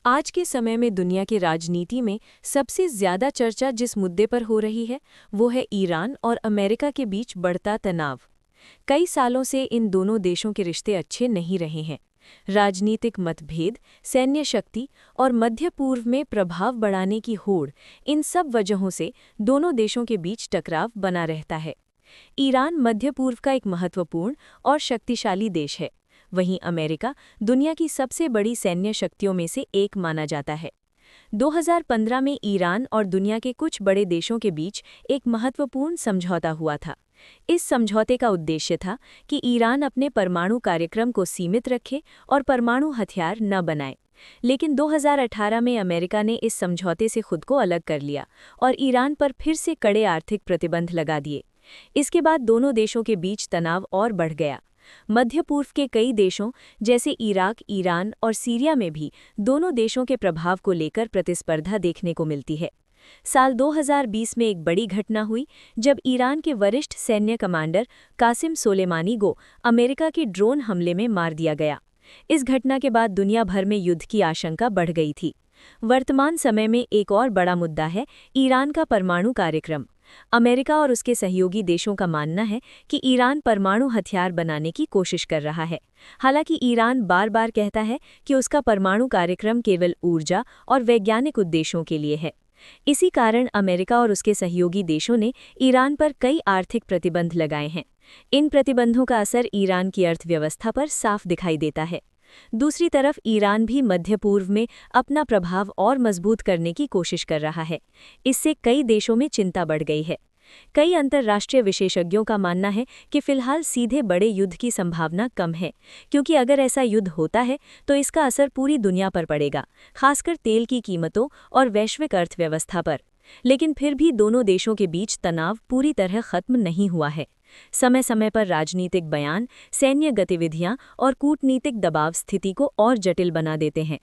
आज के समय में दुनिया की राजनीति में सबसे ज्यादा चर्चा जिस मुद्दे पर हो रही है वो है ईरान और अमेरिका के बीच बढ़ता तनाव। कई सालों से इन दोनों देशों के रिश्ते अच्छे नहीं रहे हैं। राजनीतिक मतभेद, सैन्य शक्ति और मध्य पूर्व में प्रभाव बढ़ाने की होड़, इन सब वजहों से दोनों देशों के बीच टकराव बना रहता है। ईरान मध्य पूर्व का एक महत्वपूर्ण और शक्तिशाली देश है। वहीं अमेरिका दुनिया की सबसे बड़ी सैन्य शक्तियों में से एक माना जाता है। 2015 में ईरान और दुनिया के कुछ बड़े देशों के बीच एक महत्वपूर्ण समझौता हुआ था। इस समझौते का उद्देश्य था कि ईरान अपने परमाणु कार्यक्रम को सीमित रखे और परमाणु हथियार न बनाए। लेकिन 2018 में अमेरिका ने इस समझौते से खुद को अलग कर लिया और ईरान पर फिर से कड़े आर्थिक प्रतिबंध लगा दिए। इसके बाद दोनों देशों के बीच तनाव और बढ़ गया। मध्य पूर्व के कई देशों जैसे इराक, ईरान और सीरिया में भी दोनों देशों के प्रभाव को लेकर प्रतिस्पर्धा देखने को मिलती है। साल 2020 में एक बड़ी घटना हुई जब ईरान के वरिष्ठ सैन्य कमांडर कासिम सोलेमानी को अमेरिका के ड्रोन हमले में मार दिया गया। इस घटना के बाद दुनिया भर में युद्ध की आशंका बढ़ गई थी। वर्तमान समय में एक और बड़ा मुद्दा है ईरान का परमाणु कार्यक्रम। अमेरिका और उसके सहयोगी देशों का मानना है कि ईरान परमाणु हथियार बनाने की कोशिश कर रहा है। हालांकि ईरान बार बार कहता है कि उसका परमाणु कार्यक्रम केवल ऊर्जा और वैज्ञानिक उद्देश्यों के लिए है। इसी कारण अमेरिका और उसके सहयोगी देशों ने ईरान पर कई आर्थिक प्रतिबंध लगाए हैं। इन प्रतिबंधों का असर ईरान की अर्थव्यवस्था पर साफ दिखाई देता है। दूसरी तरफ ईरान भी मध्य पूर्व में अपना प्रभाव और मजबूत करने की कोशिश कर रहा है। इससे कई देशों में चिंता बढ़ गई है। कई अंतर्राष्ट्रीय विशेषज्ञों का मानना है कि फिलहाल सीधे बड़े युद्ध की संभावना कम है, क्योंकि अगर ऐसा युद्ध होता है तो इसका असर पूरी दुनिया पर पड़ेगा, खासकर तेल की कीमतों और वैश्विक अर्थव्यवस्था पर। लेकिन फिर भी दोनों देशों के बीच तनाव पूरी तरह खत्म नहीं हुआ है। समय समय पर राजनीतिक बयान, सैन्य गतिविधियां और कूटनीतिक दबाव स्थिति को और जटिल बना देते हैं।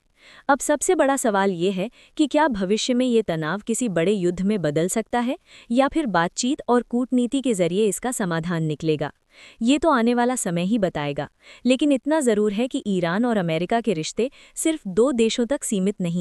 अब सबसे बड़ा सवाल ये है कि क्या भविष्य में ये तनाव किसी बड़े युद्ध में बदल सकता है या फिर बातचीत और कूटनीति के जरिए इसका समाधान निकलेगा। ये तो आने वाला समय ही बताएगा। लेकिन इतना ज़रूर है कि ईरान और अमेरिका के रिश्ते सिर्फ दो देशों तक सीमित नहीं